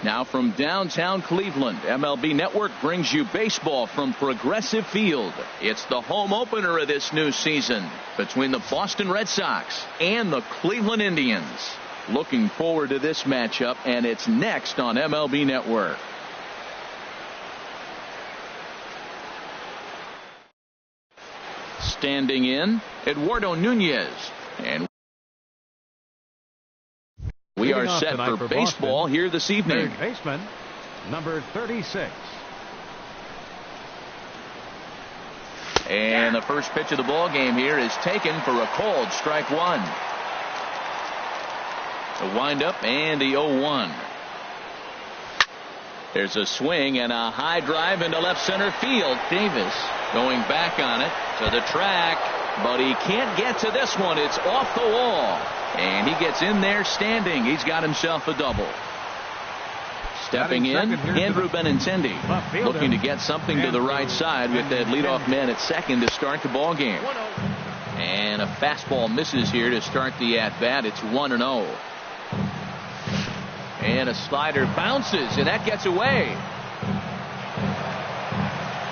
Now from downtown Cleveland, MLB Network brings you baseball from Progressive Field. It's the home opener of this new season between the Boston Red Sox and the Cleveland Indians. Looking forward to this matchup, and it's next on MLB Network. Standing in, Eduardo Nunez. And we are set for baseball here this evening. Third baseman, number 36. And the first pitch of the ball game here is taken for a called strike one. The windup and the 0-1. There's a swing and a high drive into left center field. Davis going back on it to the track, but he can't get to this one. It's off the wall. And he gets in there standing. He's got himself a double. Stepping in, Andrew Benintendi looking to get something to the right side with that leadoff man at second to start the ball game. And a fastball misses here to start the at-bat. It's 1-0. And a slider bounces, and that gets away.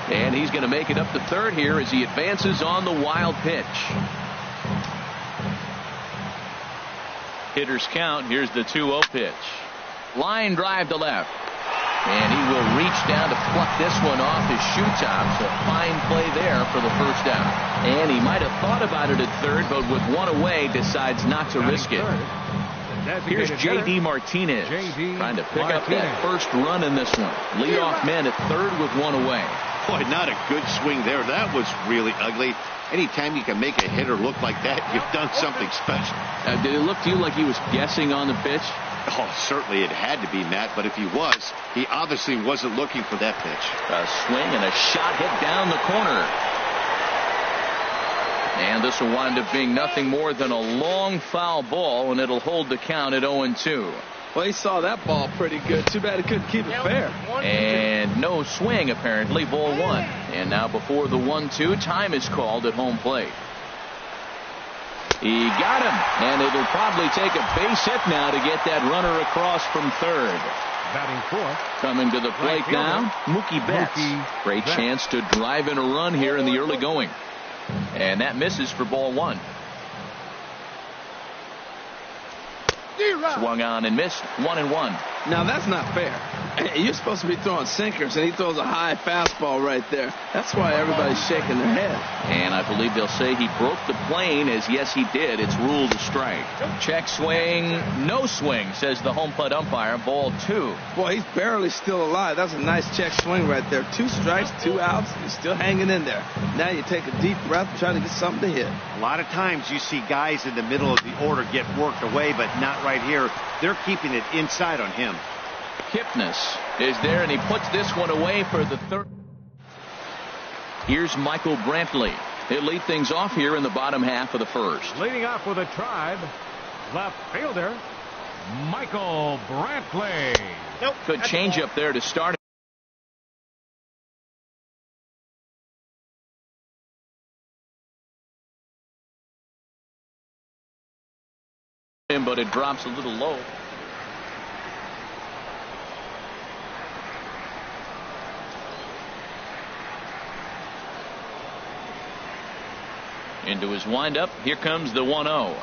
And he's going to make it up to third here as he advances on the wild pitch. Hitters count. Here's the 2-0 pitch. Line drive to left. And he will reach down to pluck this one off his shoe top. So fine play there for the first out. And he might have thought about it at third, but with one away decides not to risk it. Here's J.D. Martinez trying to pick up that first run in this one. Leadoff man at third with one away. Boy, not a good swing there. That was really ugly. Anytime you can make a hitter look like that, you've done something special. Did it look to you like he was guessing on the pitch? Oh, certainly it had to be, Matt, but if he was, he obviously wasn't looking for that pitch. A swing and a shot hit down the corner. And this will wind up being nothing more than a long foul ball, and it'll hold the count at 0-2. Well, he saw that ball pretty good. Too bad he couldn't keep it fair. And no swing, apparently. Ball one. And now before the 1-2, time is called at home plate. He got him, and it'll probably take a base hit now to get that runner across from third. Batting fourth. Coming to the plate now, Mookie Betts. Great chance to drive in a run here in the early going. And that misses for ball one. Swung on and missed. 1-1. Now that's not fair. You're supposed to be throwing sinkers, and he throws a high fastball right there. That's why everybody's shaking their head. And I believe they'll say he broke the plane, as yes he did. It's ruled a strike. Check swing, no swing, says the home plate umpire. Ball two. Boy, he's barely still alive. That's a nice check swing right there. 2 strikes, 2 outs. He's still hanging in there. Now you take a deep breath and try to get something to hit. A lot of times you see guys in the middle of the order get worked away, but not right here. They're keeping it inside on him. Kipnis is there, and he puts this one away for the third. Here's Michael Brantley. He'll lead things off here in the bottom half of the first. Leading off with a Tribe, left fielder, Michael Brantley. Good change up there to start. But it drops a little low. Into his windup. Here comes the 1-0.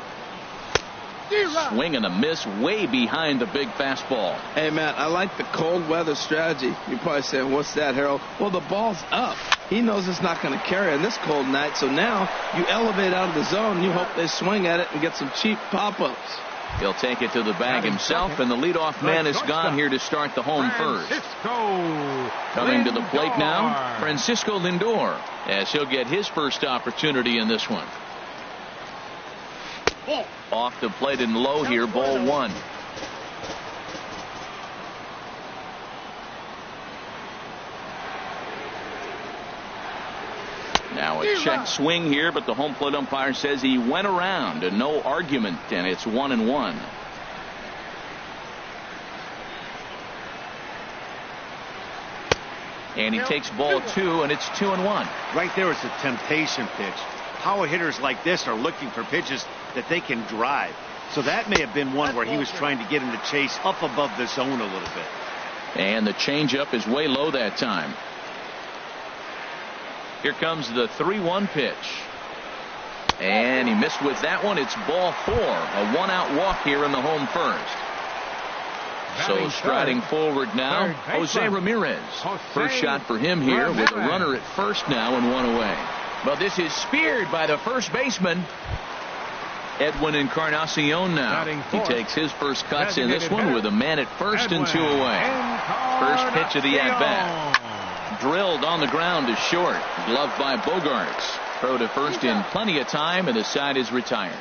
Swing and a miss way behind the big fastball. Hey, Matt, I like the cold weather strategy. You're probably saying, what's that, Harold? Well, the ball's up. He knows it's not going to carry on this cold night, so now you elevate out of the zone. You hope they swing at it and get some cheap pop-ups. He'll take it to the bag himself, and the leadoff man is gone here to start the home first. Coming to the plate now, Francisco Lindor, as he'll get his first opportunity in this one. Off the plate and low here, ball one. Now a check swing here, but the home plate umpire says he went around and no argument, and it's 1-1. And he takes ball two, and it's 2-1. Right there is a temptation pitch. Power hitters like this are looking for pitches that they can drive. So that may have been one where he was trying to get in the chase up above the zone a little bit. And the changeup is way low that time. Here comes the 3-1 pitch. And he missed with that one. It's ball 4. A 1-out walk here in the home first. So striding forward now, Jose Ramirez. First shot for him here with a runner at first now and 1 away. Well, this is speared by the first baseman, Edwin Encarnacion now. He takes his first cuts in this one with a man at first and 2 away. First pitch of the at-bat. Drilled on the ground to short. Gloved by Bogaerts. Throw to first in plenty of time, and the side is retired.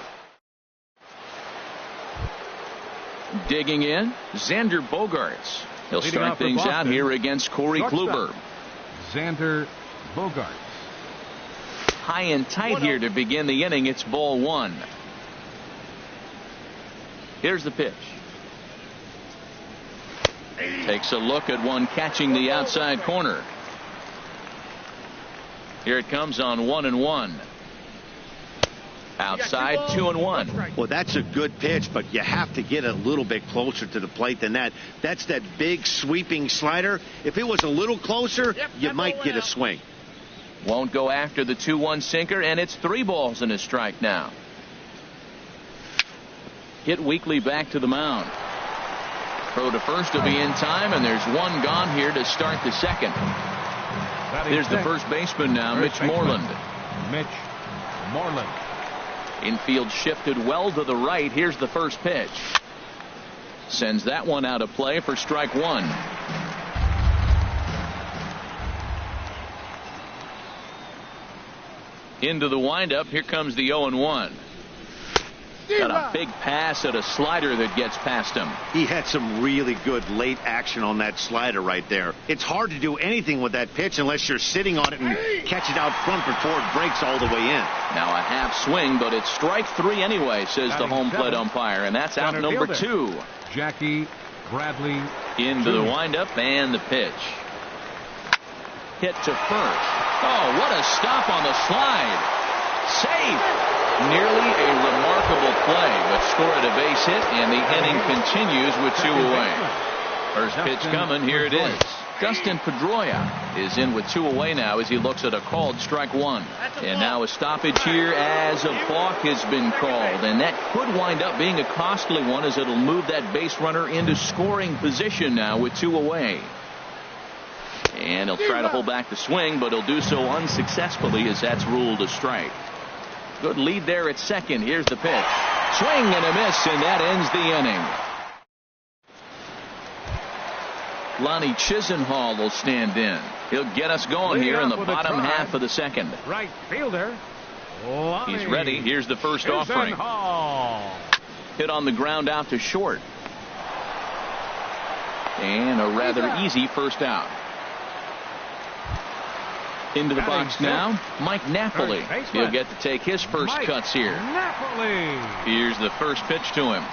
Digging in, Xander Bogaerts. He'll start things out here against Corey Kluber. Xander Bogaerts. High and tight here to begin the inning. It's ball 1. Here's the pitch. Takes a look at one catching the outside corner. Here it comes on 1-1. Outside 2-1. Well, that's a good pitch, but you have to get a little bit closer to the plate than that. That's that big sweeping slider. If it was a little closer, you might get a swing. Won't go after the 2-1 sinker, and it's 3 balls and a strike now. Hit weakly back to the mound. Throw to first will be in time, and there's 1 gone here to start the second. Here's the first baseman now, Mitch Moreland. Mitch Moreland. Infield shifted well to the right. Here's the first pitch. Sends that one out of play for strike 1. Into the windup. Here comes the 0-1. Got a big pass at a slider that gets past him. He had some really good late action on that slider right there. It's hard to do anything with that pitch unless you're sitting on it and catch it out front before it breaks all the way in. Now a half swing, but it's strike 3 anyway, says the home plate umpire, and that's out number 2. Jackie Bradley. Into the windup and the pitch. Hit to first. Oh, what a stop on the slide. Safe. Nearly a remarkable play, but scored a base hit, and the inning continues with 2 away. First pitch coming. Here it is. Dustin Pedroia is in with 2 away now as he looks at a called strike 1. And now a stoppage here as a balk has been called, and that could wind up being a costly one as it'll move that base runner into scoring position now with 2 away. And he'll try to hold back the swing, but he'll do so unsuccessfully as that's ruled a strike. Good lead there at second. Here's the pitch. Swing and a miss, and that ends the inning. Lonnie Chisenhall will stand in. He'll get us going here in the bottom half of the second. Right fielder. Lonnie. He's ready. Here's the first offering. Hit on the ground out to short. And a rather easy first out. Into the box now, Mike Napoli. He'll get to take his first cuts here. Here's the first pitch to him.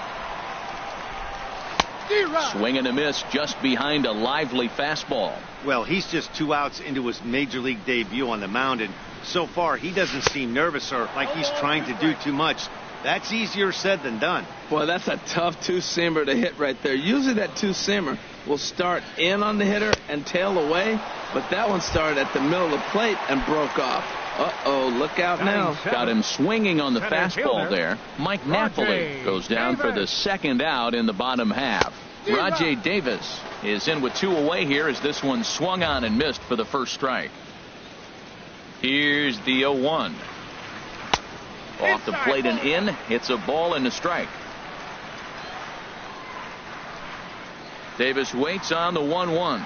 Swing and a miss just behind a lively fastball. Well, he's just 2 outs into his major league debut on the mound, and so far he doesn't seem nervous or like he's trying to do too much. That's easier said than done. Boy, that's a tough 2-seamer to hit right there. Usually that 2-seamer will start in on the hitter and tail away, but that one started at the middle of the plate and broke off. Uh-oh, look out now. Got him swinging on the fastball there. Mike Napoli goes down for the second out in the bottom half. Rajay Davis is in with 2 away here as this one swung on and missed for the first strike. Here's the 0-1. Off the plate and in. It's a ball and a strike. Davis waits on the 1-1.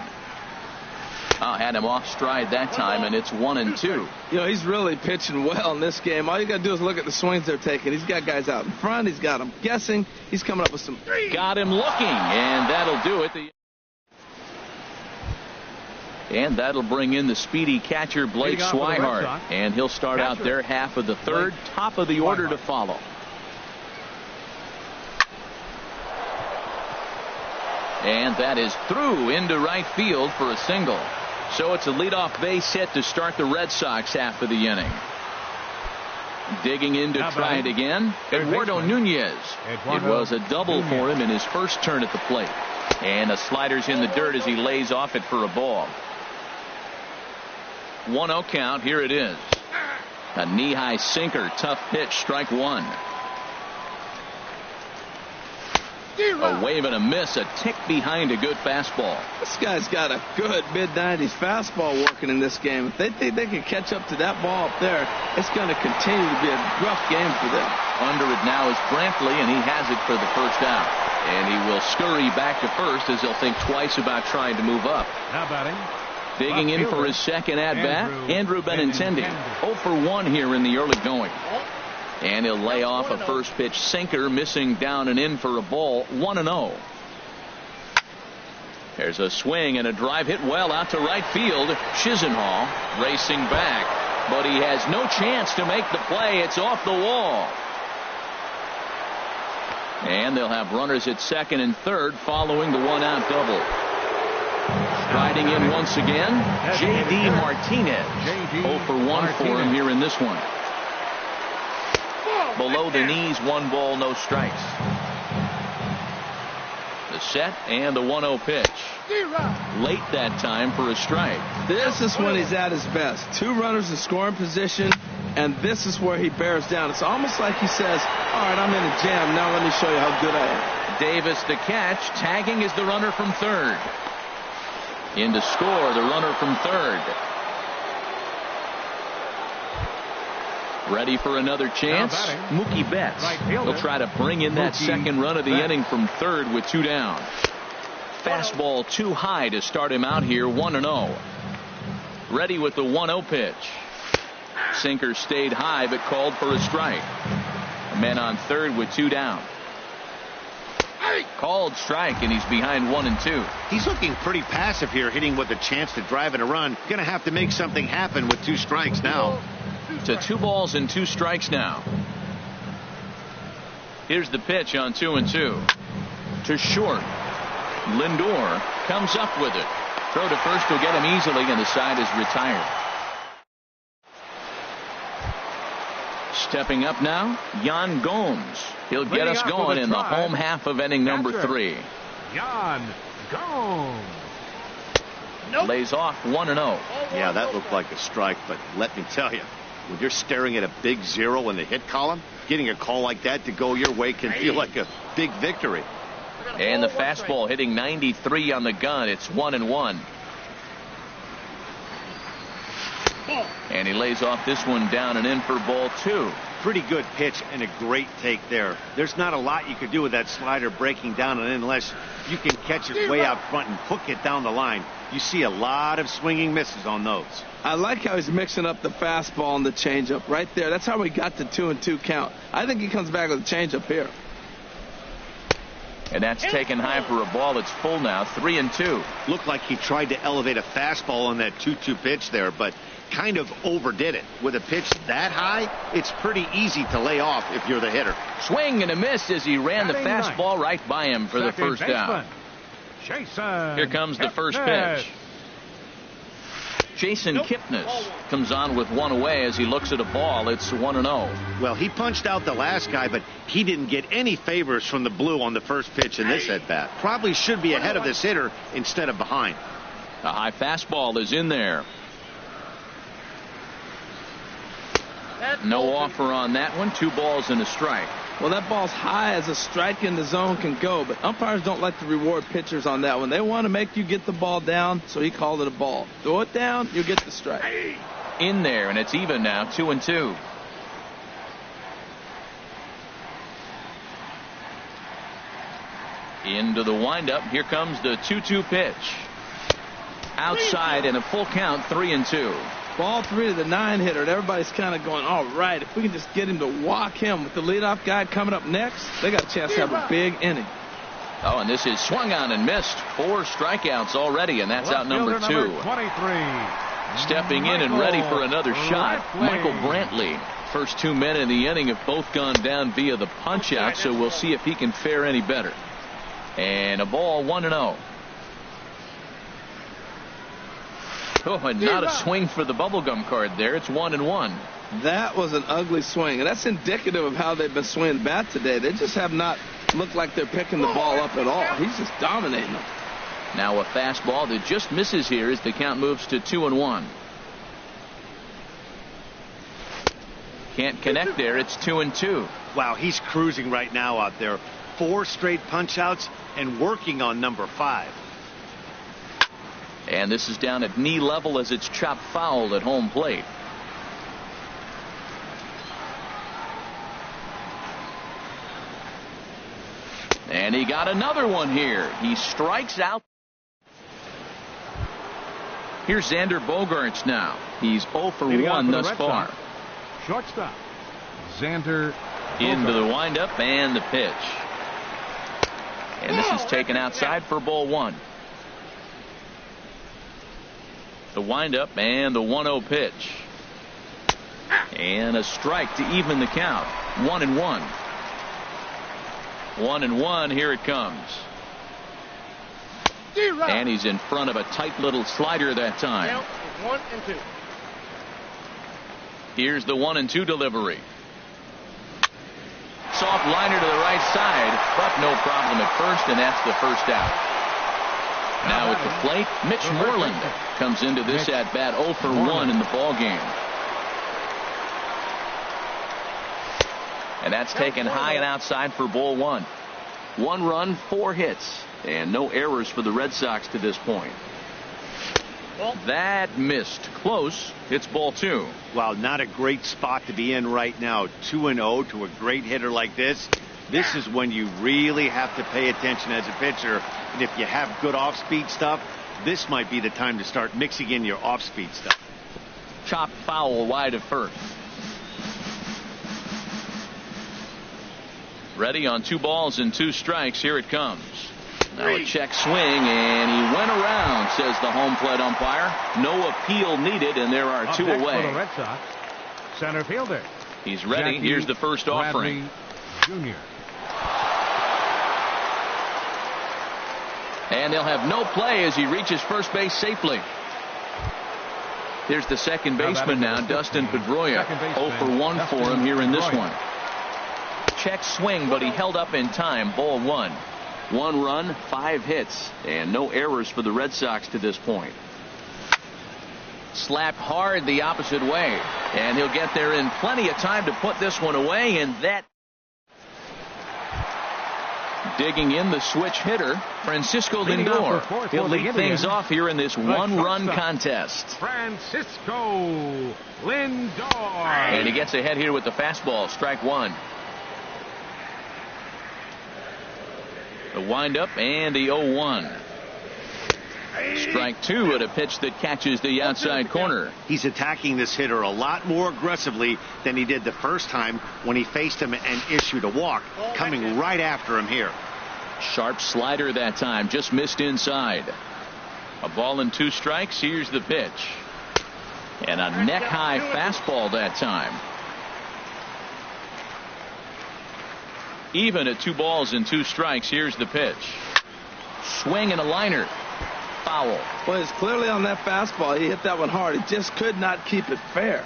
Had him off stride that time, and it's 1-2. You know, he's really pitching well in this game. All you got to do is look at the swings they're taking. He's got guys out in front. He's got them guessing. He's coming up with some. Got him looking, and that'll do it. And that'll bring in the speedy catcher Blake Swihart, and he'll start out their half of the third. Top of the order to follow. And that is through into right field for a single. So it's a leadoff base hit to start the Red Sox half of the inning. Digging in to try it again, Eduardo Nunez. It was a double for him in his first turn at the plate. And the slider's in the dirt as he lays off it for a ball. 1-0 count. Here it is. A knee-high sinker. Tough pitch. Strike one. A wave and a miss. A tick behind a good fastball. This guy's got a good mid-90s fastball working in this game. If they think they can catch up to that ball up there, it's going to continue to be a rough game for them. Under it now is Brantley, and he has it for the first out. And he will scurry back to first as he'll think twice about trying to move up. Now batting. Digging in for his second at-bat, Andrew Benintendi. 0 for 1 here in the early going. And he'll lay off a first pitch sinker, missing down and in for a ball. 1-0. There's a swing and a drive hit well out to right field. Chisenhall racing back, but he has no chance to make the play. It's off the wall. And they'll have runners at second and third following the one-out double. Striding in once again, J.D. Martinez. 0 for 1 for him here in this one. Below the knees, 1 ball, no strikes. The set and the 1-0 pitch. Late that time for a strike. This is when he's at his best. 2 runners in scoring position, and this is where he bears down. It's almost like he says, all right, I'm in a jam. Now let me show you how good I am. Davis the catch. Tagging is the runner from third. In to score, the runner from third. Ready for another chance. Mookie Betts. He'll try to bring in that second run of the inning from third with 2 down. Fastball too high to start him out here. 1-0. Ready with the 1-0 pitch. Sinker stayed high but called for a strike. Men on third with 2 down. Called strike, and he's behind 1 and 2. He's looking pretty passive here, hitting with a chance to drive in a run. Going to have to make something happen with 2 strikes now. To 2 balls and 2 strikes now. Here's the pitch on 2 and 2. To short. Lindor comes up with it. Throw to first will get him easily, and the side is retired. Stepping up now, Yan Gomes. He'll get us going in the home half of inning number 3. Yan Gomes. Lays off 1-0. Yeah, that looked like a strike, but let me tell you, when you're staring at a big 0 in the hit column, getting a call like that to go your way can feel like a big victory. And the fastball hitting 93 on the gun. It's 1-1. And he lays off this one down and in for ball 2. Pretty good pitch and a great take there. There's not a lot you could do with that slider breaking down and in unless you can catch it way out front and hook it down the line. You see a lot of swinging misses on those. I like how he's mixing up the fastball and the changeup right there. That's how we got the 2-2 count. I think he comes back with a changeup here. And that's taken high for a ball. It's full now. 3-2. Looked like he tried to elevate a fastball on that 2-2 pitch there, but kind of overdid it. With a pitch that high, it's pretty easy to lay off if you're the hitter. Swing and a miss as he ran the fastball right by him for the first down. Here comes the first pitch. Jason Kipnis comes on with 1 away as he looks at a ball. It's 1-0. Well, he punched out the last guy, but he didn't get any favors from the blue on the first pitch in this at-bat. Probably should be ahead of this hitter instead of behind. A high fastball is in there. No offer on that one. 2 balls and a strike. Well, that ball's high as a strike in the zone can go, but umpires don't like to reward pitchers on that one. They want to make you get the ball down, so he called it a ball. Throw it down, you get the strike. In there, and it's even now, 2-2. Into the windup. Here comes the 2-2 pitch. Outside and a full count, 3-2. Ball 3 to the 9-hitter, and everybody's kind of going, all right, if we can just get him to walk him with the leadoff guy coming up next, they got a chance to have a big inning. Oh, and this is swung on and missed. 4 strikeouts already, and that's out number 2. Stepping in and ready for another shot, Michael Brantley. First 2 men in the inning have both gone down via the punch-out, so we'll see if he can fare any better. And a ball, 1-0. Oh, and not a swing for the bubblegum card there. It's 1-1. That was an ugly swing, and that's indicative of how they've been swinging bat today. They just have not look like they're picking the ball up at all. He's just dominating them. Now a fastball that just misses here as the count moves to 2-1. Can't connect there. It's 2-2. Wow, he's cruising right now out there. 4 straight punch-outs and working on number 5. And this is down at knee level as it's chopped foul at home plate. And he got another one here. He strikes out. Here's Xander Bogaerts now. He's 0 for 1 thus far. Shortstop, Xander into the windup and the pitch. And this is taken outside for ball 1. The windup and the 1-0 pitch. And a strike to even the count. 1-1. 1-1. Here it comes. And he's in front of a tight little slider that time. 1-2. Here's the 1-2 delivery. Soft liner to the right side, but no problem at first, and that's the first out. Now at the plate, Mitch Moreland comes into this at bat 0 for 1 in the ball game. And that's taken high and outside for ball 1. 1 run, 4 hits, and no errors for the Red Sox to this point. That missed. Close. It's ball 2. Wow, not a great spot to be in right now. 2-0 to a great hitter like this. This is when you really have to pay attention as a pitcher. And if you have good off-speed stuff, this might be the time to start mixing in your off-speed stuff. Chopped foul wide of first. Ready on 2 balls and 2 strikes. Here it comes. Now a check swing, and he went around, says the home plate umpire. No appeal needed, and there are 2 away. For the Red Sox, center fielder. He's ready. Jackie Here's the first offering. Jr. And they'll have no play as he reaches first base safely. Here's the second baseman now, Dustin Pedroia. 0 for 1 for him here in this one. Check swing, but he held up in time. Ball 1. 1 run, 5 hits, and no errors for the Red Sox to this point. Slapped hard the opposite way, and he'll get there in plenty of time to put this one away, and that. Digging in the switch hitter, Francisco Lindor. He'll lead things off here in this 1-run contest. Francisco Lindor. And he gets ahead here with the fastball. Strike 1. The windup and the 0-1. Strike 2 at a pitch that catches the outside corner. He's attacking this hitter a lot more aggressively than he did the first time when he faced him and issued a walk. Coming right after him here. Sharp slider that time, just missed inside. A ball and 2 strikes. Here's the pitch. And a neck high fastball that time. Even at 2 balls and 2 strikes. Here's the pitch. Swing and a liner. Foul. Well, it's clearly on that fastball. He hit that one hard. He just could not keep it fair.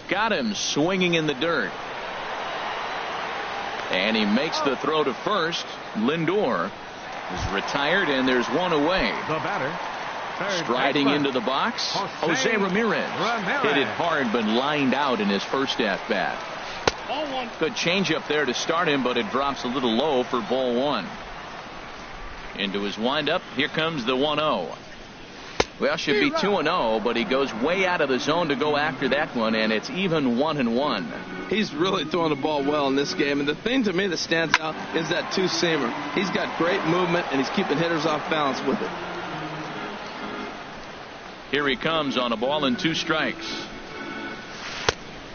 Got him swinging in the dirt. And he makes the throw to first. Lindor is retired, and there's 1 away. The batter. Striding into the box, Jose Ramirez. Hit it hard, but lined out in his first at-bat. Good changeup there to start him, but it drops a little low for ball 1. Into his windup, here comes the 1-0. Well, should be 2-0, but he goes way out of the zone to go after that one, and it's even 1-1. He's really throwing the ball well in this game, and the thing to me that stands out is that 2-seamer. He's got great movement, and he's keeping hitters off balance with it. Here he comes on a ball and 2 strikes.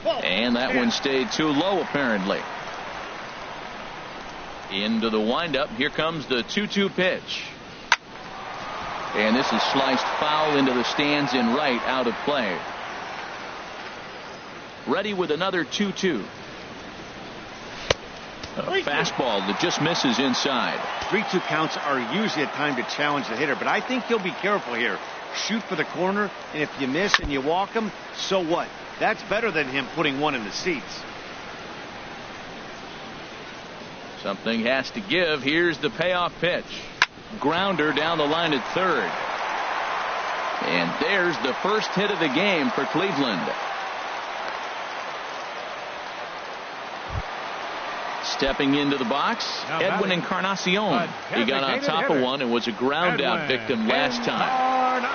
And that one stayed too low, apparently. Into the windup. Here comes the 2-2 pitch. And this is sliced foul into the stands in right, out of play. Ready with another 2-2. A fastball that just misses inside. 3-2 counts are usually a time to challenge the hitter, but I think he'll be careful here. Shoot for the corner, and if you miss and you walk him, so what? That's better than him putting one in the seats. Something has to give. Here's the payoff pitch. Grounder down the line at third. And there's the first hit of the game for Cleveland. Stepping into the box, Edwin Encarnacion. He got on top of one and was a ground out victim last time.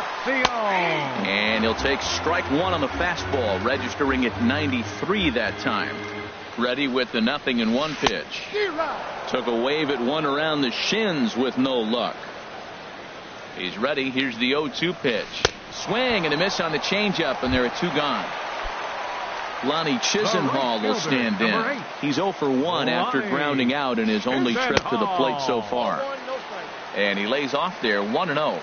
And he'll take strike one on the fastball, registering at 93 that time. Ready with the 0-1 pitch. Took a wave at one around the shins with no luck. He's ready. Here's the 0-2 pitch. Swing and a miss on the changeup, and there are 2 gone. Lonnie Chisenhall will stand in. He's 0 for 1 after grounding out in his only trip to the plate so far. And he lays off there 1-0.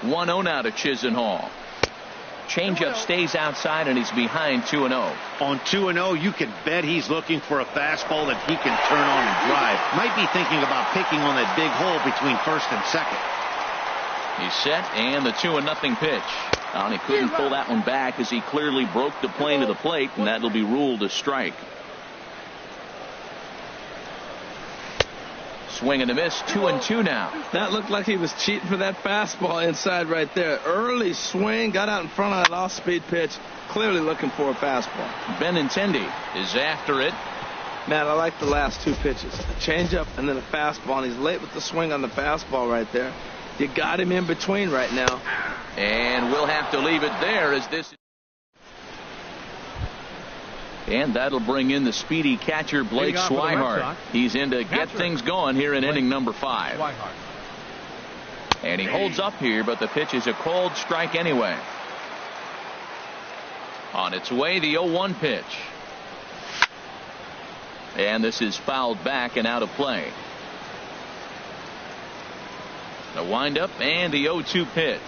1-0 now to Chisenhall. Changeup stays outside and he's behind 2-0. On 2-0, you can bet he's looking for a fastball that he can turn on and drive. Might be thinking about picking on that big hole between first and second. He's set, and the 2-0 pitch. And he couldn't pull that one back as he clearly broke the plane of the plate, and that'll be ruled a strike. Swing and a miss, 2-2 now. That looked like he was cheating for that fastball inside right there. Early swing, got out in front of that off-speed pitch, clearly looking for a fastball. Benintendi is after it. Man, I like the last 2 pitches. A changeup and then a fastball, and he's late with the swing on the fastball right there. You got him in between right now. And we'll have to leave it there as this. And that'll bring in the speedy catcher Blake Swihart. He's in to get things going here in inning number 5. And he holds up here, but the pitch is a cold strike anyway. On its way, the 0-1 pitch. And this is fouled back and out of play. The windup and the 0-2 pitch.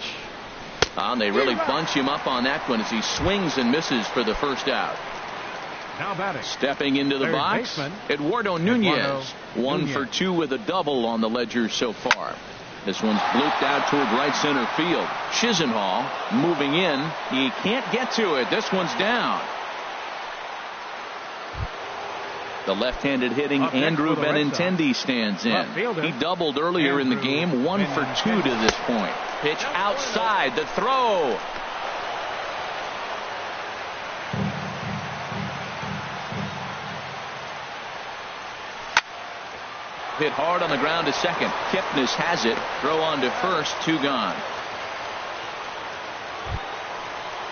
They really bunch him up on that one as he swings and misses for the first out. Now batting. Stepping into the box, Eduardo Nunez. 1 for 2 with a double on the ledger so far. This one's blooped out toward right center field. Chisenhall moving in. He can't get to it. This one's down. The left-handed hitting Andrew Benintendi stands in. He doubled earlier in the game. 1 for 2 to this point. Pitch outside. The throw. Hit hard on the ground to second. Kipnis has it. Throw on to first. 2 gone.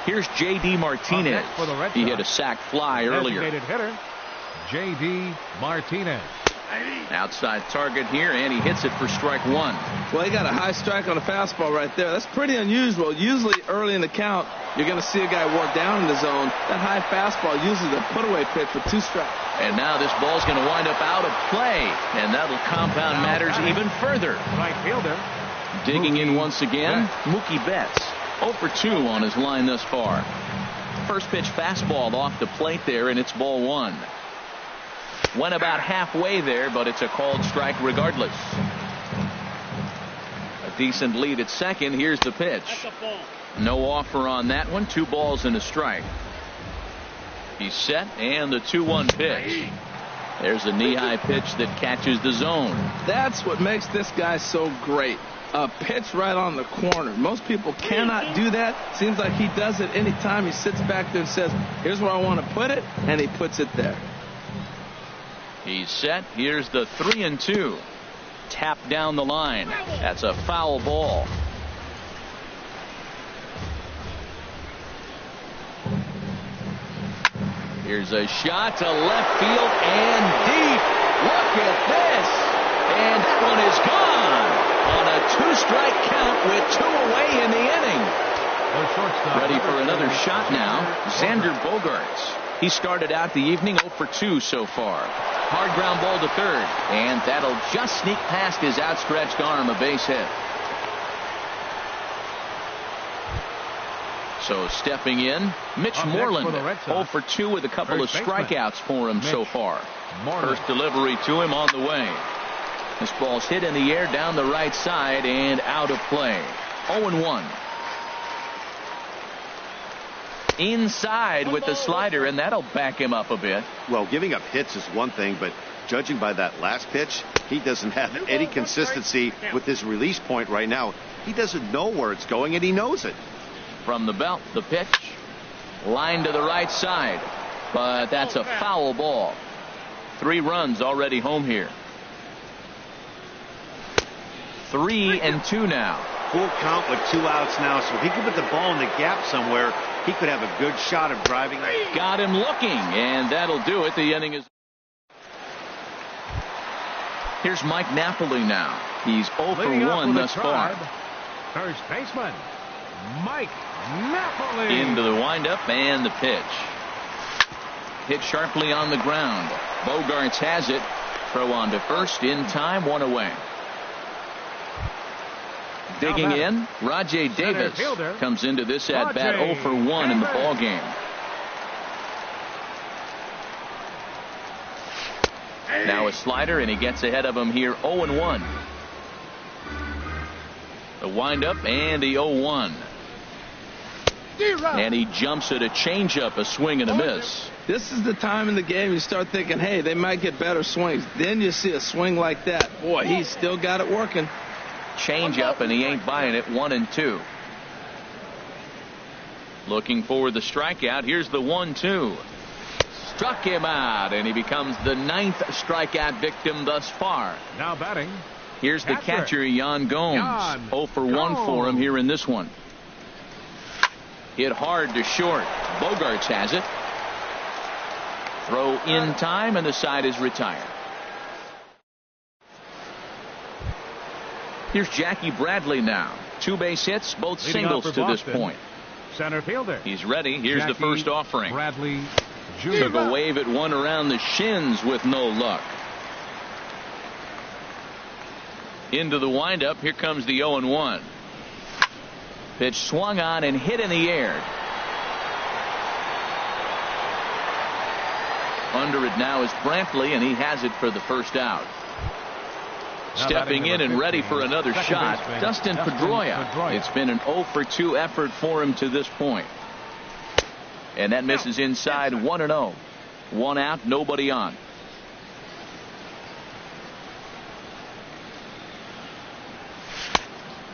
Here's J.D. Martinez. He hit a sac fly earlier. J.D. Martinez. Outside target here, and he hits it for strike 1. Well, he got a high strike on a fastball right there. That's pretty unusual. Usually early in the count, you're going to see a guy work down in the zone. That high fastball usually the put-away pitch with 2 strikes. And now this ball's going to wind up out of play, and that'll compound matters even further. Right fielder. Digging in once again, Mookie Betts. 0 for 2 on his line thus far. First pitch fastball off the plate there, and it's ball 1. Went about halfway there, but it's a called strike regardless. A decent lead at second. Here's the pitch. No offer on that one. 2 balls and a strike. He's set, and the 2-1 pitch. There's a knee-high pitch that catches the zone. That's what makes this guy so great. A pitch right on the corner. Most people cannot do that. Seems like he does it anytime he sits back there and says, here's where I want to put it, and he puts it there. He's set. Here's the 3-2. Tap down the line. That's a foul ball. Here's a shot to left field and deep. Look at this. And that one is gone on a 2-strike count with 2 away in the inning. Ready for another shot now. Xander Bogaerts. He started out the evening 0 for 2 so far. Hard ground ball to third, and that'll just sneak past his outstretched arm, a base hit. So stepping in, Mitch Moreland, 0 for 2 with a couple of strikeouts for him so far. First delivery to him on the way. This ball's hit in the air down the right side and out of play. 0-1. Inside with the slider, and that'll back him up a bit. Well, giving up hits is one thing, but Judging by that last pitch, he doesn't have any consistency with his release point right now. He doesn't know where it's going, and he knows it. From the belt, the pitch. Line to the right side. But that's a foul ball. 3 runs already home here. 3-2 now. Full count with 2 outs now, so if he could put the ball in the gap somewhere, he could have a good shot of driving. Got him looking, and that'll do it. The inning is. Here's Mike Napoli now. He's 0 for 1 thus far. First baseman, Mike Napoli. Into the windup and the pitch. Hit sharply on the ground. Bogarts has it. Throw on to first in time, 1 away. Digging in, Rajay Davis comes into this at bat 0 for 1 in the ball game. Now a slider, and he gets ahead of him here 0-1. The windup and the 0-1. And he jumps at a changeup, a swing and a miss. This is the time in the game you start thinking, hey, they might get better swings. Then you see a swing like that. Boy, he's still got it working. Changeup, and he ain't buying it. 1-2. Looking for the strikeout. Here's the 1-2. Struck him out, and he becomes the 9th strikeout victim thus far. Now batting. Here's the catcher, Yan Gomes. 0 for 1 for him here in this one. Hit hard to short. Bogarts has it. Throw in time, and the side is retired. Here's Jackie Bradley now. 2 base hits, both singles to this point. Center fielder. He's ready. Here's Jackie the first offering. Bradley Jr. Took a wave at one around the shins with no luck. Into the windup. Here comes the 0-1. Pitch swung on and hit in the air. Under it now is Brantley, and he has it for the first out. Stepping in and ready for another shot, Dustin Pedroia. It's been an 0 for 2 effort for him to this point. And that misses inside. 1-0. 1 out, nobody on.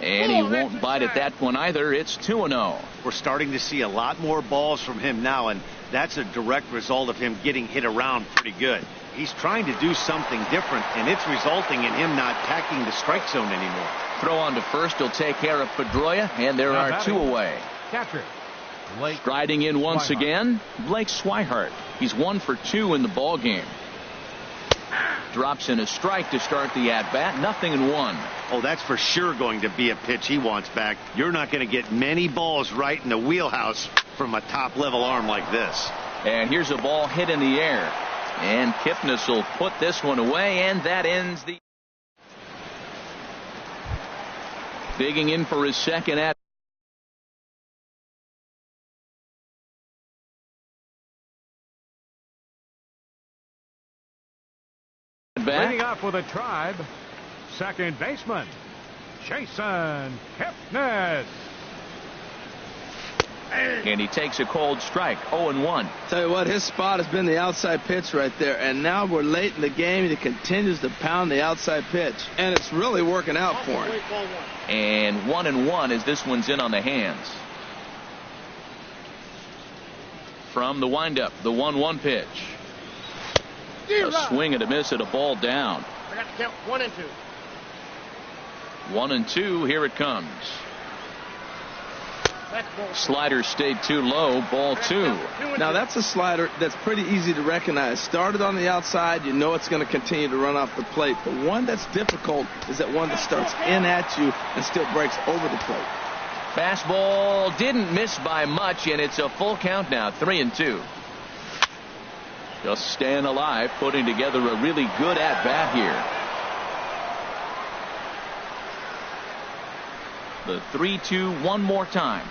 And he won't bite at that one either. It's 2-0. We're starting to see a lot more balls from him now, and that's a direct result of him getting hit around pretty good. He's trying to do something different, and it's resulting in him not attacking the strike zone anymore. Throw on to first. He'll take care of Pedroia, and there are 2 away. Catcher. Striding in once again, Blake Swihart. He's 1 for 2 in the ball game. Drops in a strike to start the at-bat. 0-1. Oh, that's for sure going to be a pitch he wants back. You're not going to get many balls right in the wheelhouse from a top-level arm like this. And here's a ball hit in the air. And Kipnis will put this one away, and that ends the... Digging in for his second at... Leading off with a Tribe, second baseman, Jason Kipnis. And he takes a cold strike. 0-1. Tell you what, his spot has been the outside pitch right there. And now we're late in the game. He continues to pound the outside pitch. And it's really working out for him. And 1-1 as this one's in on the hands. From the windup, the 1-1 pitch. A swing and a miss at a ball down. I got to count 1 and 2. 1-2. Here it comes. Slider stayed too low. Ball 2. Now that's a slider that's pretty easy to recognize. Started on the outside, you know it's going to continue to run off the plate. The one that's difficult is that one that starts in at you and still breaks over the plate. Fastball didn't miss by much, and it's a full count now. 3-2. Just staying alive, putting together a really good at-bat here. The 3-2 one more time.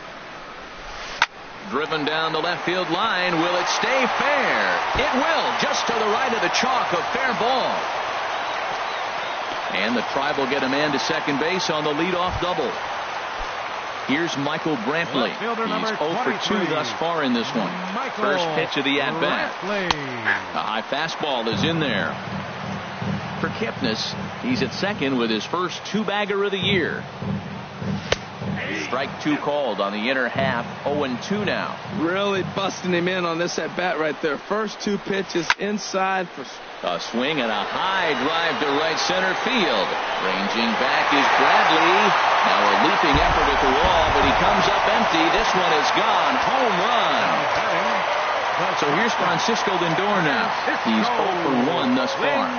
Driven down the left field line. Will it stay fair? It will, just to the right of the chalk, a fair ball. And the Tribe will get a man to second base on the leadoff double. Here's Michael Brantley. He's 0 for 2 thus far in this one. First pitch of the at-bat. A high fastball is in there. Kipnis. He's at second with his first two-bagger of the year. Strike two called on the inner half. 0-2 now. Really busting him in on this at bat right there. First two pitches inside for a swing and a high drive to right center field. Ranging back is Bradley. Now a leaping effort at the wall, but he comes up empty. This one is gone. Home run. So here's Francisco Lindor now. He's 0 for 1 thus far.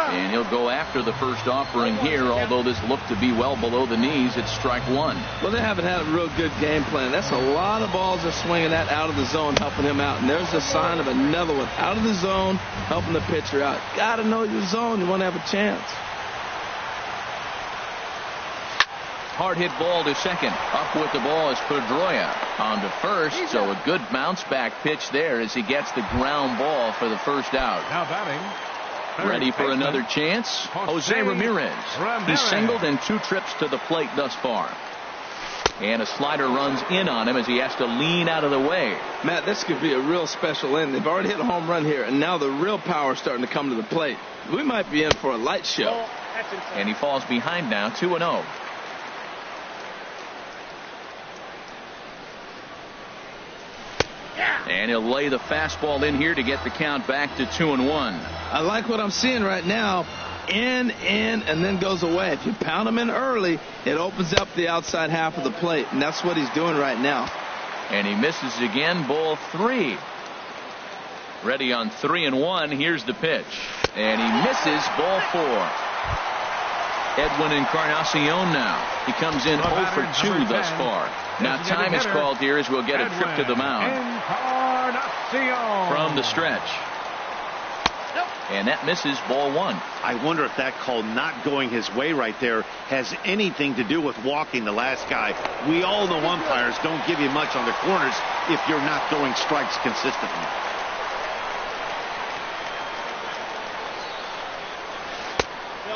And he'll go after the first offering here, although this looked to be well below the knees. It's strike one. Well, they haven't had a real good game plan. That's a lot of balls they're swinging at out of the zone, helping him out. And there's a sign of another one out of the zone, helping the pitcher out. Got to know your zone. You want to have a chance. Hard hit ball to second. Up with the ball is Pedroia on to first. So a good bounce back pitch there as he gets the ground ball for the first out. Now batting. Ready for another chance, Jose Ramirez. He's singled in 2 trips to the plate thus far. And a slider runs in on him as he has to lean out of the way. Matt, this could be a real special inning. They've already hit a home run here, and now the real power is starting to come to the plate. We might be in for a light show. And he falls behind now, 2-0. And he'll lay the fastball in here to get the count back to 2-1. I like what I'm seeing right now. In, and then goes away. If you pound him in early, it opens up the outside half of the plate, and that's what he's doing right now. And he misses again, ball 3. Ready on 3-1. Here's the pitch. And he misses, ball 4. Edwin Encarnacion now. He comes in 0 for 2 thus far. Now time is called here as we'll get a trip to the mound. From the stretch. And that misses, ball 1. I wonder if that call not going his way right there has anything to do with walking the last guy. We all know umpires don't give you much on the corners if you're not throwing strikes consistently.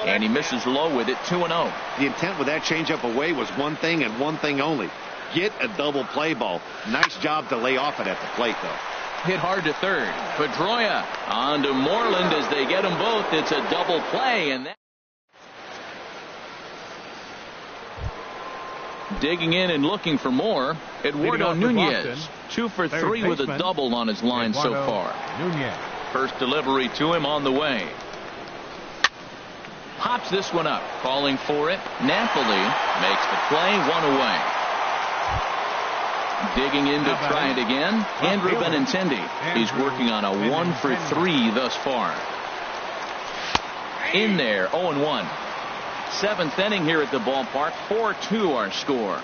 And he misses low with it, 2-0. The intent with that changeup away was one thing and one thing only. Get a double play ball. Nice job to lay off it at the plate, though. Hit hard to third. Pedroia on to Moreland as they get them both. It's a double play. And that digging in and looking for more. Eduardo Nunez, 2 for 3 with a double on his line so far. First delivery to him on the way. Pops this one up, calling for it. Napoli makes the play, 1 away. Digging in to try it again. Andrew Benintendi. He's working on a 1 for 3 thus far. In there, 0-1. 7th inning here at the ballpark. 4-2 our score.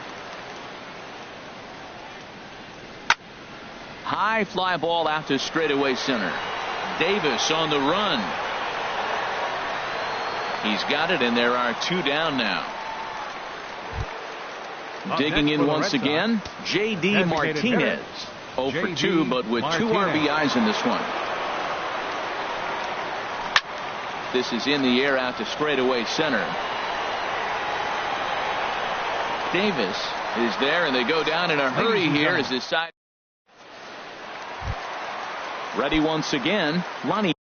High fly ball out to straightaway center. Davis on the run. He's got it, and there are 2 down now. Digging in once again, J.D. Martinez. 0 for 2, but with 2 RBIs in this one. This is in the air out to straightaway center. Davis is there, and they go down in a hurry here as this side. Ready once again, Lonnie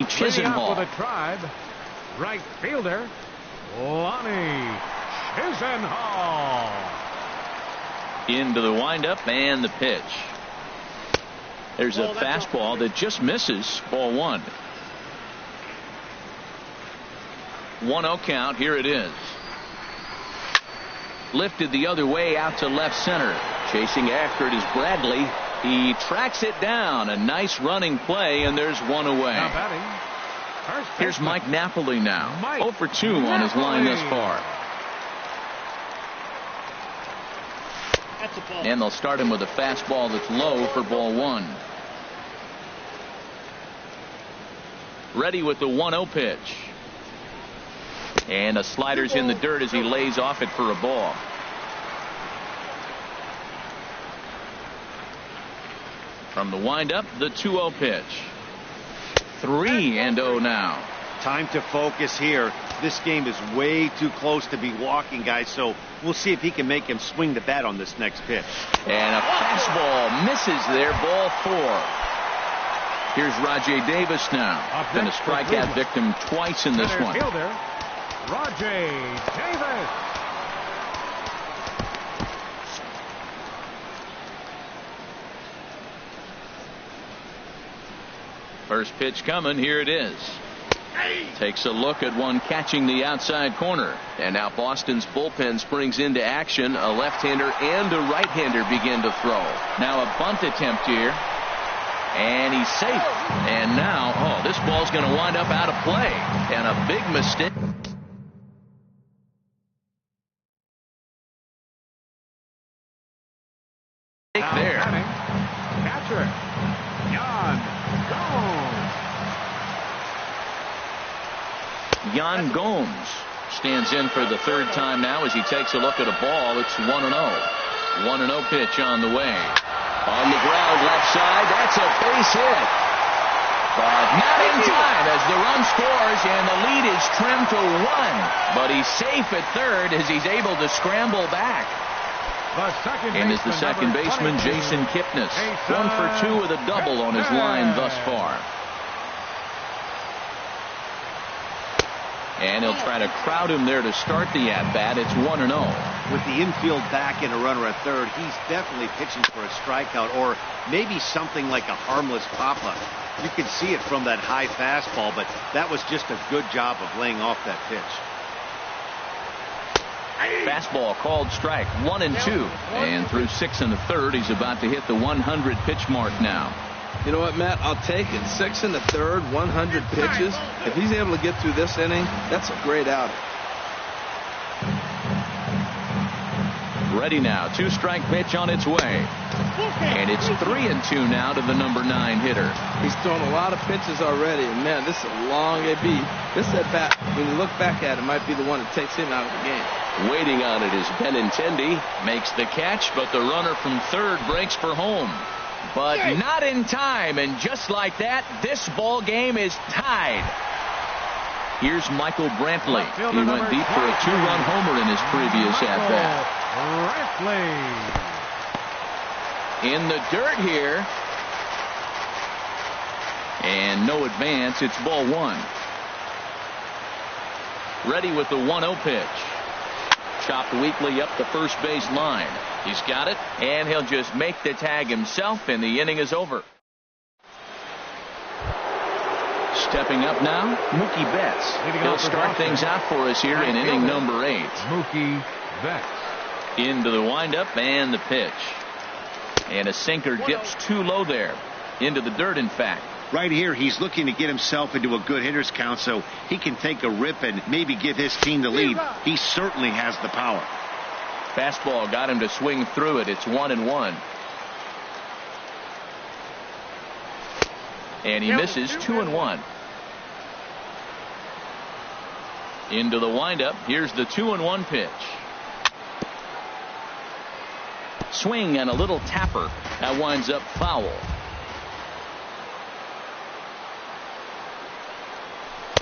Chisenhall. For the Tribe, right fielder, Lonnie Chisenhall. Into the windup and the pitch. There's a fastball that just misses, ball 1. 1-0 count. Here it is. Lifted the other way out to left center. Chasing after it is Bradley. He tracks it down. A nice running play, and there's 1 away. Now batting. Here's Mike Napoli now. 0 for 2 on his line thus far. And they'll start him with a fastball that's low for ball 1. Ready with the 1-0 pitch. And a slider's in the dirt as he lays off it for a ball. From the windup, the 2-0 pitch. 3-0 now. Time to focus here. This game is way too close to be walking, guys, so we'll see if he can make him swing the bat on this next pitch. And a fastball misses there, ball 4. Here's Rajay Davis now. Been a strikeout victim twice in this one. Fielder, Rajay Davis. First pitch coming. Here it is. Takes a look at one catching the outside corner. And now Boston's bullpen springs into action. A left-hander and a right-hander begin to throw. Now a bunt attempt here. And he's safe. And now, this ball's going to wind up out of play. And a big mistake. There. Catcher, Yan Gomes stands in for the third time now as he takes a look at a ball. It's 1-0. 1-0 pitch on the way. On the ground, left side. That's a base hit. But not in time as the run scores and the lead is trimmed to 1. But he's safe at third as he's able to scramble back. And is the second baseman, Jason Kipnis. 1 for 2 with a double on his line thus far. And he'll try to crowd him there to start the at-bat. It's 1-0. With the infield back and a runner at third, he's definitely pitching for a strikeout or maybe something like a harmless pop-up. You can see it from that high fastball, but that was just a good job of laying off that pitch. Fastball called strike. 1-2. And through 6 1/3, he's about to hit the 100 pitch mark now. You know what, Matt? I'll take it. 6 1/3, 100 pitches. If he's able to get through this inning, that's a great outing. Ready now. 2-strike pitch on its way. And it's 3-2 now to the number 9 hitter. He's thrown a lot of pitches already. And, man, this is a long AB. This at bat, when you look back at it, might be the one that takes him out of the game. Waiting on it is Benintendi. Makes the catch, but the runner from third breaks for home. But not in time, and just like that, this ball game is tied. Here's Michael Brantley. He went deep for a 2-run homer in his previous at-bat. In the dirt here. And no advance. It's ball 1. Ready with the 1-0 pitch. Chopped weakly up the first base line. He's got it, and he'll just make the tag himself, and the inning is over. Stepping up now, Mookie Betts. He'll start things out for us here in inning number 8. Mookie Betts. Into the windup and the pitch. And a sinker dips too low there. Into the dirt, in fact. Right here, he's looking to get himself into a good hitter's count so he can take a rip and maybe give his team the lead. He certainly has the power. Fastball got him to swing through it. It's 1-1. And he misses 2-1. Into the windup. Here's the 2-1 pitch. Swing and a little tapper. That winds up foul.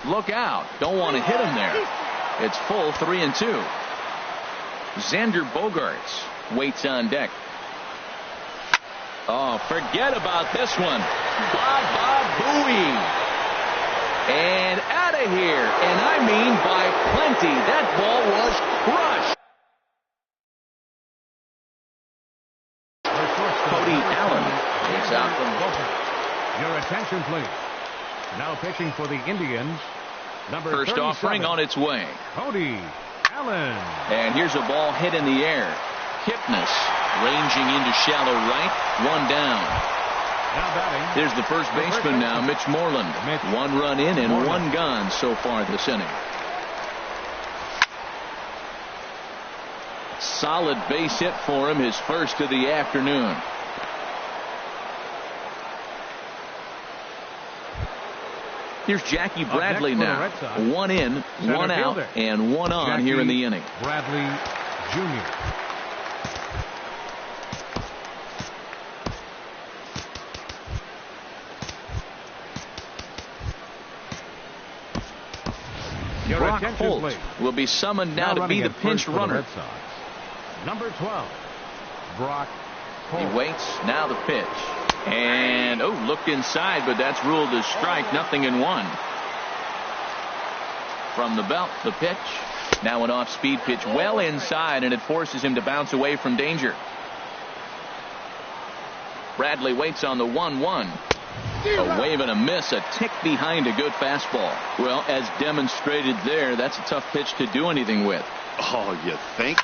Look out. Don't want to hit him there. It's full 3-2. Xander Bogaerts waits on deck. Oh, forget about this one. Baba Booey. And out of here. And I mean by plenty. That ball was crushed. Cody Allen is out from. Your attention, please. Now pitching for the Indians. Number First 37. offering on its way. Cody Allen. And here's a ball hit in the air. Kipnis ranging into shallow right. 1 down. Now batting. There's the first baseman now, Mitch Moreland. 1 run in and 1 gone so far this inning. Solid base hit for him, his first of the afternoon. Here's Jackie Bradley now. 1 in, 1 out, and 1 on here in the inning. Bradley Jr. Your Brock attention, Holt please. will be summoned now to running be the at pinch first for the runner. Red Sox, number 12, Brock Holt. He waits. Now the pitch. And, looked inside, but that's ruled as strike. 0-1. From the belt, the pitch. Now an off-speed pitch well inside, and it forces him to bounce away from danger. Bradley waits on the 1-1. A wave and a miss, a tick behind a good fastball. Well, as demonstrated there, that's a tough pitch to do anything with. Oh, you think?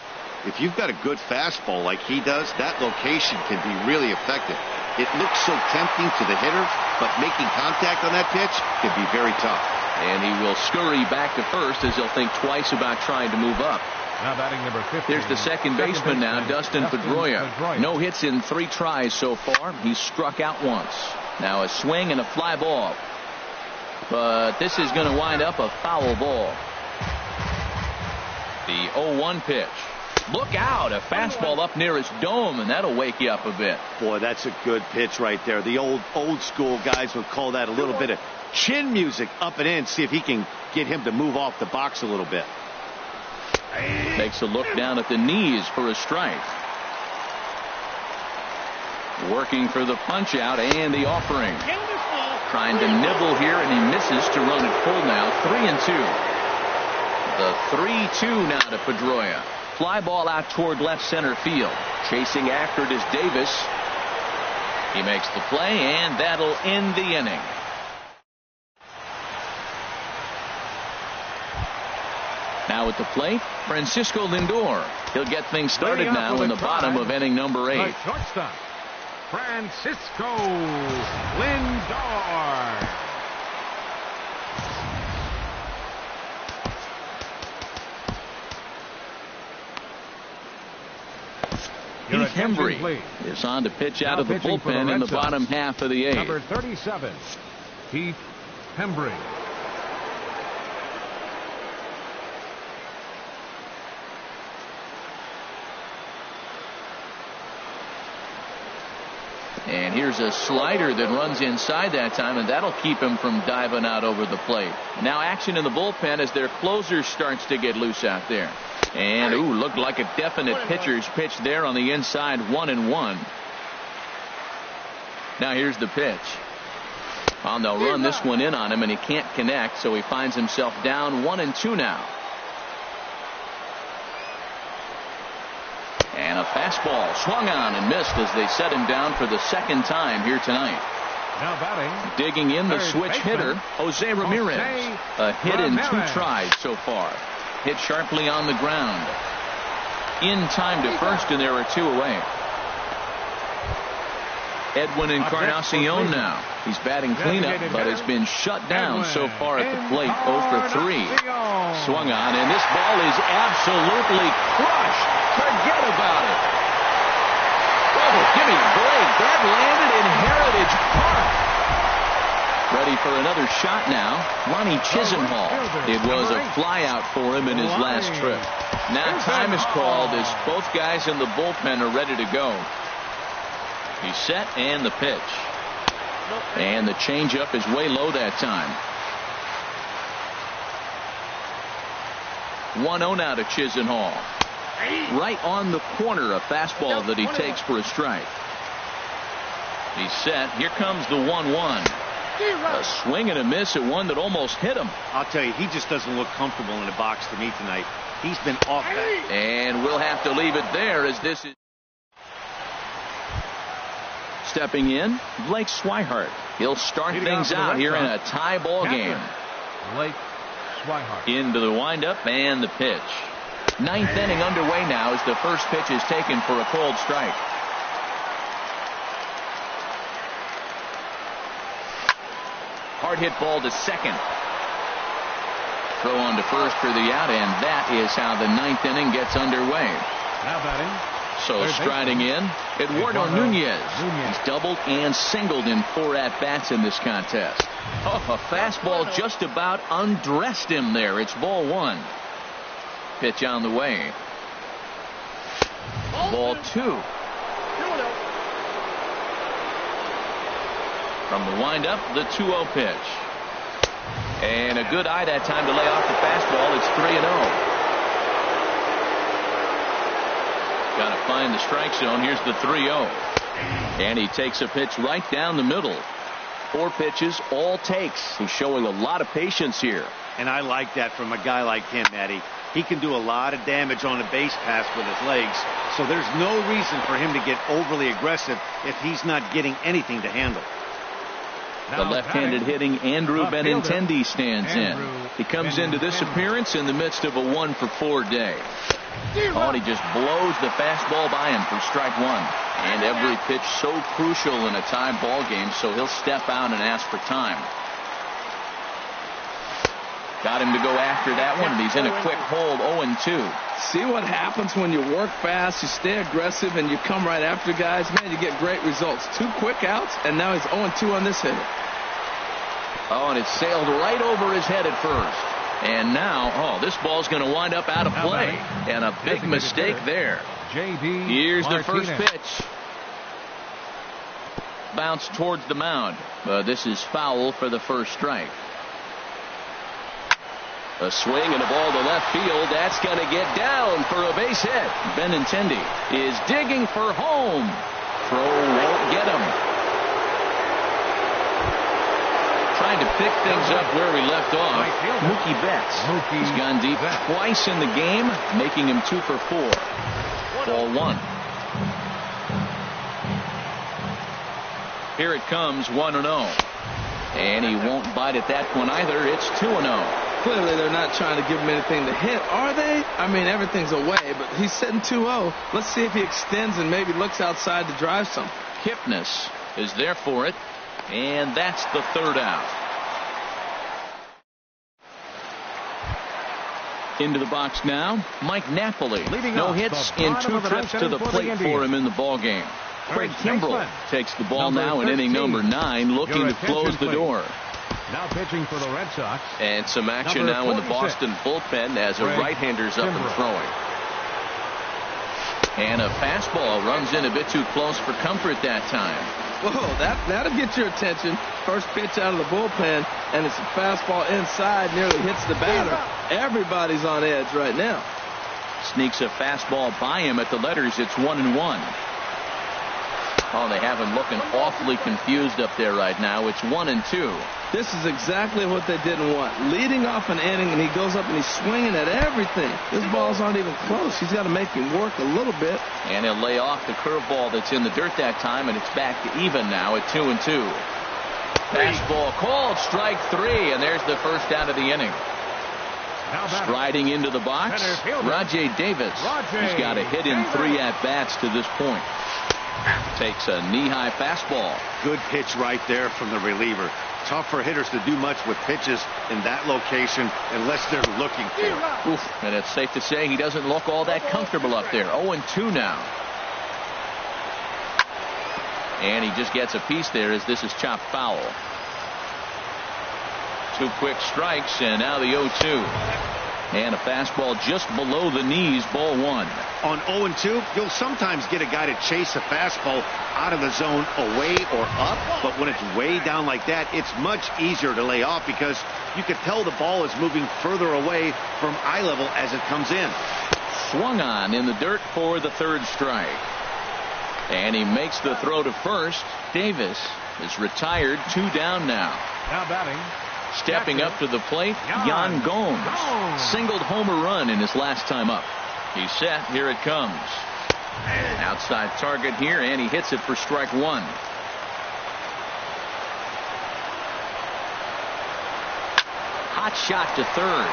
If you've got a good fastball like he does, that location can be really effective. It looks so tempting to the hitter, but making contact on that pitch can be very tough. And he will scurry back to first as he'll think twice about trying to move up. Now batting number 15. Here's the second baseman now, Dustin Pedroia. No hits in 3 tries so far. He's struck out once. Now a swing and a fly ball. But this is going to wind up a foul ball. The 0-1 pitch. Look out, a fastball up near his dome, and that'll wake you up a bit. Boy, that's a good pitch right there. The old school guys would call that a little bit of chin music up and in. See if he can get him to move off the box a little bit. Takes a look down at the knees for a strike. Working for the punch out and the offering. Trying to nibble here, and he misses to run it full now. 3-2. The 3-2 now to Pedroia. Fly ball out toward left center field. Chasing after it is Davis. He makes the play, and that'll end the inning. Now at the plate, Francisco Lindor. He'll get things started now in the bottom of inning number 8. The shortstop, Francisco Lindor. Heath Hembry is on to pitch out of the bullpen in the bottom half of the 8th. Number 37, Heath Hembry. And here's a slider that runs inside that time, and that'll keep him from diving out over the plate. Now action in the bullpen as their closer starts to get loose out there. And, looked like a definite pitcher's pitch there on the inside, 1-1. Now here's the pitch. Well, they'll run this one in on him, and he can't connect, so he finds himself down 1-2 now. And a fastball swung on and missed as they set him down for the second time here tonight. Now batting. Digging in the third switch baseman, hitter, Jose Ramirez. A hit in 2 tries so far. Hit sharply on the ground. In time to first, and there are 2 away. Edwin Encarnacion now. He's batting cleanup, but has been shut down so far at the plate. 0 for 3. Swung on, and this ball is absolutely crushed. Forget about it. Oh, give me a break. That landed in Heritage Park. Ready for another shot now. Ronnie Chisenhall. It was a flyout for him in his last trip. Now time is called as both guys in the bullpen are ready to go. He's set, and the pitch. And the changeup is way low that time. 1-0 now to Chisenhall. Right on the corner, a fastball that he takes for a strike. He's set. Here comes the 1-1. A swing and a miss at one that almost hit him. I'll tell you, he just doesn't look comfortable in the box to me tonight. He's been off that. And we'll have to leave it there as this is. Stepping in, Blake Swihart. He'll start things out here in a tie ball game. Blake Swihart. Into the windup and the pitch. 9th inning underway now as the first pitch is taken for a called strike. Hard hit ball to second. Throw on to first for the out, and that is how the 9th inning gets underway. Now batting. So striding in, Eduardo Nunez. He's doubled and singled in 4 at-bats in this contest. Oh, a fastball just about undressed him there. It's ball 1. Pitch on the way. Ball 2. From the windup, the 2-0 pitch. And a good eye that time to lay off the fastball. It's 3-0. Got to find the strike zone. Here's the 3-0. And he takes a pitch right down the middle. 4 pitches, all takes. He's showing a lot of patience here. And I like that from a guy like him, Matty. He can do a lot of damage on a base pass with his legs, so there's no reason for him to get overly aggressive if he's not getting anything to handle. The left-handed hitting Andrew Benintendi stands in. He comes into this appearance in the midst of a 1-for-4 day. Oh, and he just blows the fastball by him for strike 1. And every pitch so crucial in a tie ball game, so he'll step out and ask for time. Got him to go after that one, and he's in a quick hold, 0-2. See what happens when you work fast, you stay aggressive, and you come right after guys? Man, you get great results. 2 quick outs, and now he's 0-2 on this hitter. Oh, and it sailed right over his head at first. And now, this ball's going to wind up out of play. And a big mistake there. Here's the first pitch. Bounce towards the mound. This is foul for the first strike. A swing and a ball to left field. That's going to get down for a base hit. Benintendi is digging for home. Throw won't get him. Trying to pick things up where we left off. Mookie Betts. He's gone deep twice in the game, making him 2 for 4. Ball 1. Here it comes, 1-0. And he won't bite at that one either. It's 2-0. Clearly they're not trying to give him anything to hit, are they? I mean, everything's away, but he's sitting 2-0. Let's see if he extends and maybe looks outside to drive something. Kipnis is there for it, and that's the 3rd out. Into the box now, Mike Napoli. No hits in 2 trips to the plate for him in the ball game. Craig Kimbrell takes the ball now in inning number 9, looking to close the door. Now pitching for the Red Sox. And some action now in the Boston bullpen as a right-hander's up and throwing. And a fastball runs in a bit too close for comfort that time. Whoa, that'll get your attention. First pitch out of the bullpen, and it's a fastball inside, nearly hits the batter. Everybody's on edge right now. Sneaks a fastball by him at the letters. It's 1-1. Oh, they have him looking awfully confused up there right now. It's 1-2. This is exactly what they didn't want. Leading off an inning, and he goes up and he's swinging at everything. This ball's not even close. He's got to make him work a little bit. And he'll lay off the curveball that's in the dirt that time, and it's back to even now at 2-2. Fastball called, strike 3, and there's the first out of the inning. Striding into the box, Rajay Davis. He's got a hit in 3 at-bats to this point. Takes a knee-high fastball. Good pitch right there from the reliever. Tough for hitters to do much with pitches in that location unless they're looking for it. Oof. And it's safe to say he doesn't look all that comfortable up there. 0-2 now. And he just gets a piece there as this is chopped foul. 2 quick strikes, and now the 0-2. And a fastball just below the knees, ball 1. On 0-2, you'll sometimes get a guy to chase a fastball out of the zone away or up, but when it's way down like that, it's much easier to lay off because you can tell the ball is moving further away from eye level as it comes in. Swung on in the dirt for the 3rd strike. And he makes the throw to first. Davis is retired, 2 down now. Now batting. Stepping up to the plate, Yan Gomes. Singled homer run in his last time up. He's set. Here it comes. Outside target here, and he hits it for strike 1. Hot shot to 3rd.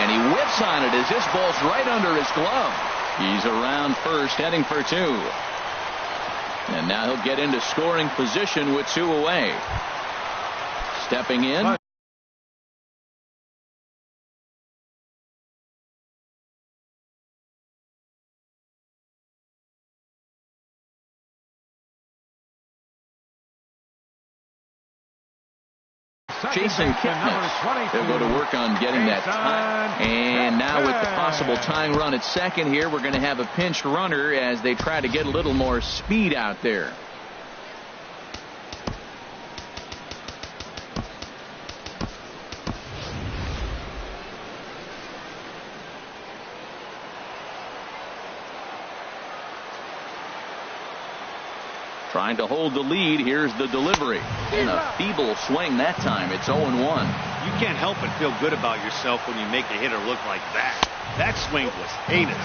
And he whips on it as this ball's right under his glove. He's around first, heading for 2. And now he'll get into scoring position with 2 away. Stepping in. Jason Kipnis. They'll go to work on getting that tie. And now with the possible tying run at second here, we're going to have a pinch runner as they try to get a little more speed out there. Trying to hold the lead. Here's the delivery. And a feeble swing that time. It's 0-1. You can't help but feel good about yourself when you make a hitter look like that. That swing was heinous.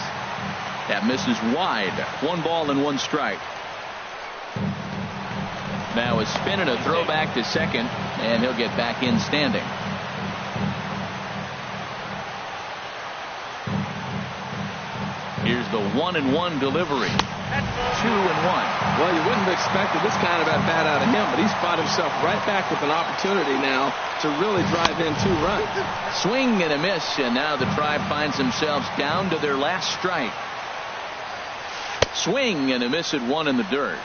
That misses wide. 1 ball and 1 strike. Now a spin and a throw back to second, and he'll get back in standing. Here's the 1-1 delivery. 2-1. Well, you wouldn't have expected this kind of at bat out of him, but he's found himself right back with an opportunity now to really drive in 2 runs. Swing and a miss, and now the Tribe finds themselves down to their last strike. Swing and a miss at 1 in the dirt.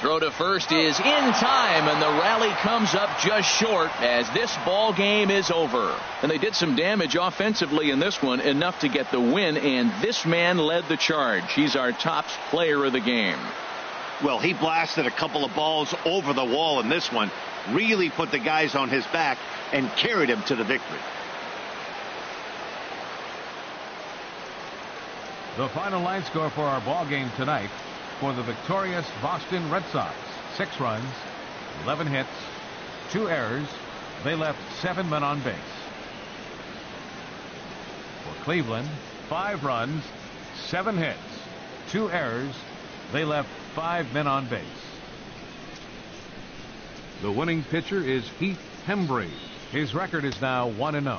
Throw to first is in time, and the rally comes up just short as this ball game is over. And they did some damage offensively in this one, enough to get the win, and this man led the charge. He's our top player of the game. Well, he blasted a couple of balls over the wall in this one, really put the guys on his back and carried him to the victory. The final line score for our ball game tonight: for the victorious Boston Red Sox, 6 runs, 11 hits, 2 errors. They left 7 men on base. For Cleveland, 5 runs, 7 hits, 2 errors. They left 5 men on base. The winning pitcher is Heath Hembree. His record is now 1-0.